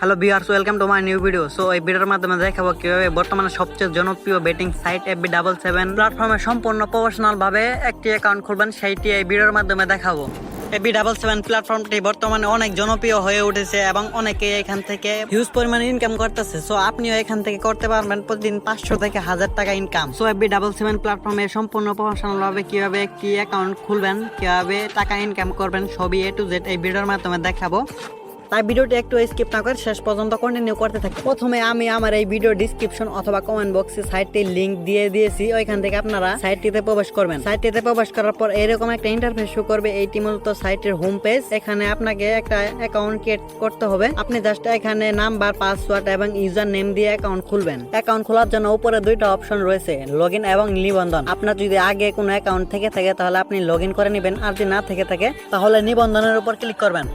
Hello viewers, welcome to my new video. So এই ভিডিওর মাধ্যমে দেখাবো কিভাবে বর্তমানে সবচেয়ে জনপ্রিয় বেটিং সাইট FB77 প্ল্যাটফর্মে সম্পূর্ণ প্রফেশনাল ভাবে একটি অ্যাকাউন্ট খুলবেন, সেইটি এই ভিডিওর মাধ্যমে দেখাবো। FB77 প্ল্যাটফর্মটি বর্তমানে অনেক জনপ্রিয় হয়ে উঠেছে এবং অনেকে এখান থেকে হিউজ পরিমাণে ইনকাম করতেছে। সো আপনিও এখান থেকে করতে পারবেন প্রতিদিন 500 থেকে 1000 টাকা ইনকাম। সো FB77 প্ল্যাটফর্মে সম্পূর্ণ প্রফেশনাল ভাবে কিভাবে একটি অ্যাকাউন্ট খুলবেন, কিভাবে টাকা ইনকাম করবেন, সবই A to Z এই ভিডিওর মাধ্যমে দেখাবো। তাই ভিডিওটি একটু স্কিপ না করে শেষ পর্যন্ত কন্টিনিউ করতে থাকি। প্রথমে আমি আমার এই ভিডিও ডিসক্রিপশন অথবা কমেন্ট বক্সে সাইটটির লিংক দিয়ে দিয়েছি, ওইখান থেকে আপনারা সাইটটিতে প্রবেশ করবেন। সাইটটিতে প্রবেশ করার পর এরকম একটা ইন্টারফেস শো করবে। এইটি মূলত সাইটের হোম পেজ। এখানে আপনাকে একটা অ্যাকাউন্ট ক্রিয়েট করতে হবে। আপনি জাস্ট এখানে নাম্বার, পাসওয়ার্ড এবং ইউজার নেম দিয়ে অ্যাকাউন্ট খুলবেন। অ্যাকাউন্ট খোলার জন্য উপরে দুইটা অপশন রয়েছে, লগইন এবং নিবন্ধন। আপনার যদি আগে কোনো অ্যাকাউন্ট থেকে থাকে তাহলে আপনি লগইন করে নেবেন, আর যদি না থেকে থাকে তাহলে নিবন্ধনের উপর ক্লিক করবেন।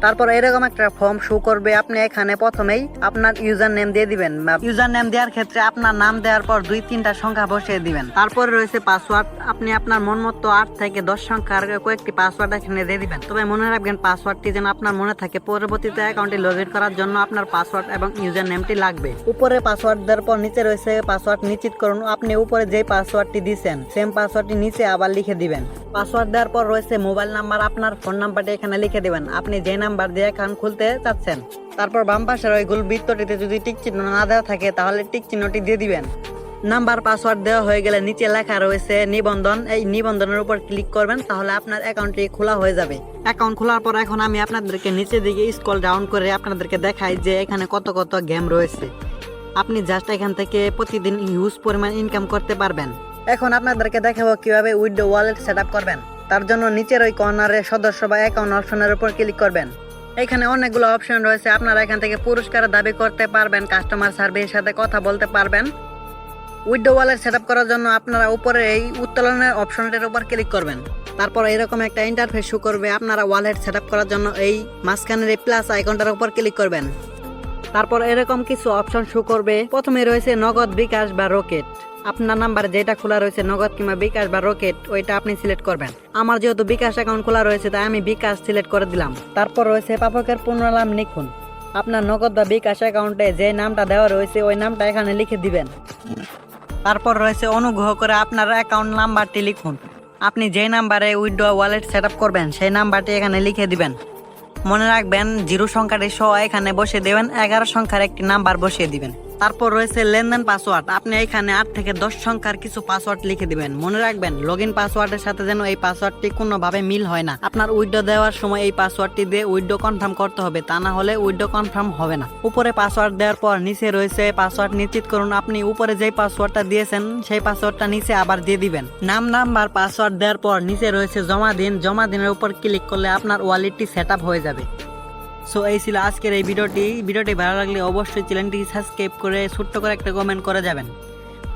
তারপর এরকম একটা ফর্ম শো করবে। আপনি এখানে প্রথমেই আপনার ইউজার নেম দিয়ে দিবেন। ইউজার নেম দেওয়ার ক্ষেত্রে আপনার নাম দেওয়ার পর 2-3টা সংখ্যা বসিয়ে দিবেন। তারপর রয়েছে পাসওয়ার্ড। আপনি আপনার মন মতো 8 থেকে 10 সংখ্যার কয়েকটি পাসওয়ার্ড এখানে দিয়ে দিবেন। তবে মনে রাখবেন পাসওয়ার্ডটি যেন আপনার মনে থাকে। পরবর্তীতে অ্যাকাউন্টে লগ ইন করার জন্য আপনার পাসওয়ার্ড এবং ইউজার নেমটি লাগবে। উপরে পাসওয়ার্ড দেওয়ার পর নিচে রয়েছে পাসওয়ার্ড নিশ্চিত করুন। আপনি উপরে যে পাসওয়ার্ডটি দিয়েছেন সেম পাসওয়ার্ডটি নিচে আবার লিখে দিবেন। পাসওয়ার্ড দেওয়ার পর রয়েছে মোবাইল নাম্বার। আপনার ফোন নাম্বারটি এখানে লিখে দিবেন, আপনি যে নাম্বার দিয়ে অ্যাকাউন্ট খুলতে চাচ্ছেন। তারপর বাম পাশের ওই গোল বৃত্তটিতে যদি টিক চিহ্ন না দেওয়া থাকে তাহলে টিক চিহ্নটি দিয়ে দিবেন। নাম্বার, পাসওয়ার্ড দেওয়া হয়ে গেলে নিচে লেখা রয়েছে নিবন্ধন। এই নিবন্ধনের উপর ক্লিক করবেন, তাহলে আপনার অ্যাকাউন্টটি খোলা হয়ে যাবে। অ্যাকাউন্ট খোলার পর এখন আমি আপনাদেরকে নিচের দিকে স্ক্রল ডাউন করে আপনাদেরকে দেখাই যে এখানে কত কত গেম রয়েছে। আপনি জাস্ট এখান থেকে প্রতিদিন হিউজ পরিমাণ ইনকাম করতে পারবেন। এখন আপনাদেরকে দেখাবো কিভাবে উইথড্র ওয়ালেট সেটআপ করবেন। তার জন্য নিচের ওই কর্নারে সদস্য বা অ্যাকাউন্ট অপশনের উপর ক্লিক করবেন। এখানে অনেকগুলো অপশন রয়েছে। আপনারা এখান থেকে পুরস্কার দাবি করতে পারবেন, কাস্টমার সার্ভিসের সাথে কথা বলতে পারবেন। উইথড্র ওয়ালেট সেটআপ করার জন্য আপনারা উপরে এই উত্তোলনের অপশনটির উপর ক্লিক করবেন। তারপর এরকম একটা ইন্টারফেস শো করবে। আপনারা ওয়ালেট সেটআপ করার জন্য এই মাঝখানের এই প্লাস আইকনটার উপর ক্লিক করবেন। তারপর এরকম কিছু অপশন শো করবে। প্রথমে রয়েছে নগদ, বিকাশ বা রকেট। আপনার নাম্বার যেটা খোলা রয়েছে নগদ কিংবা বিকাশ বা রকেট, ওইটা আপনি সিলেক্ট করবেন। আমার যেহেতু বিকাশ অ্যাকাউন্ট খোলা রয়েছে তাই আমি বিকাশ সিলেক্ট করে দিলাম। তারপর রয়েছে প্রাপকের পূর্ণ নাম লিখুন। আপনার নগদ বা বিকাশ অ্যাকাউন্টে যে নামটা দেওয়া রয়েছে ওই নামটা এখানে লিখে দিবেন। তারপর রয়েছে অনুগ্রহ করে আপনার অ্যাকাউন্ট নাম্বারটি লিখুন। আপনি যে নাম্বারে উইথড্র ওয়ালেট সেটআপ করবেন সেই নাম্বারটি এখানে লিখে দিবেন। মনে রাখবেন 0 সংখ্যাটি সহ এখানে বসিয়ে দেবেন, 11 সংখ্যার একটি নাম্বার বসিয়ে দিবেন। তারপর রয়েছে লেনদেন পাসওয়ার্ড। আপনি এখানে 8 থেকে 10 সংখ্যার কিছু পাসওয়ার্ড লিখে দিবেন। মনে রাখবেন লগইন পাসওয়ার্ডের সাথে যেন এই পাসওয়ার্ডটি কোনোভাবে মিল হয় না। আপনার উইথড্র দেওয়ার সময় এই পাসওয়ার্ডটি দিয়ে উইথড্র কনফার্ম করতে হবে, তা না হলে উইথড্র কনফার্ম হবে না। উপরে পাসওয়ার্ড দেওয়ার পর নিচে রয়েছে পাসওয়ার্ড নিশ্চিত করুন। আপনি উপরে যেই পাসওয়ার্ডটা দিয়েছেন সেই পাসওয়ার্ডটা নিচে আবার দিয়ে দিবেন। নাম, নাম্বার, পাসওয়ার্ড দেওয়ার পর নিচে রয়েছে জমা দিন। জমা দিনের উপর ক্লিক করলে আপনার ওয়ালেটটি সেটআপ হয়ে যাবে। সো এই ছিল আজকের এই ভিডিওটি ভালো লাগলে অবশ্যই চ্যানেলটি সাবস্ক্রাইব করে ছোট্ট করে একটা কমেন্ট করে যাবেন।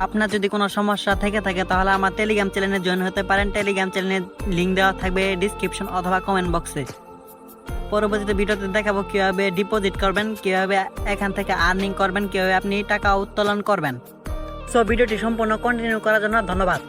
আপনার যদি কোনো সমস্যা থেকে থাকে তাহলে আমার টেলিগ্রাম চ্যানেলে জয়েন হতে পারেন। টেলিগ্রাম চ্যানেলের লিঙ্ক দেওয়া থাকবে ডিসক্রিপশন অথবা কমেন্ট বক্সে। পরবর্তীতে ভিডিওতে দেখাবো কিভাবে ডিপোজিট করবেন, কিভাবে এখান থেকে আর্নিং করবেন, কিভাবে আপনি টাকা উত্তোলন করবেন। সো ভিডিওটি সম্পূর্ণ কন্টিনিউ করার জন্য ধন্যবাদ।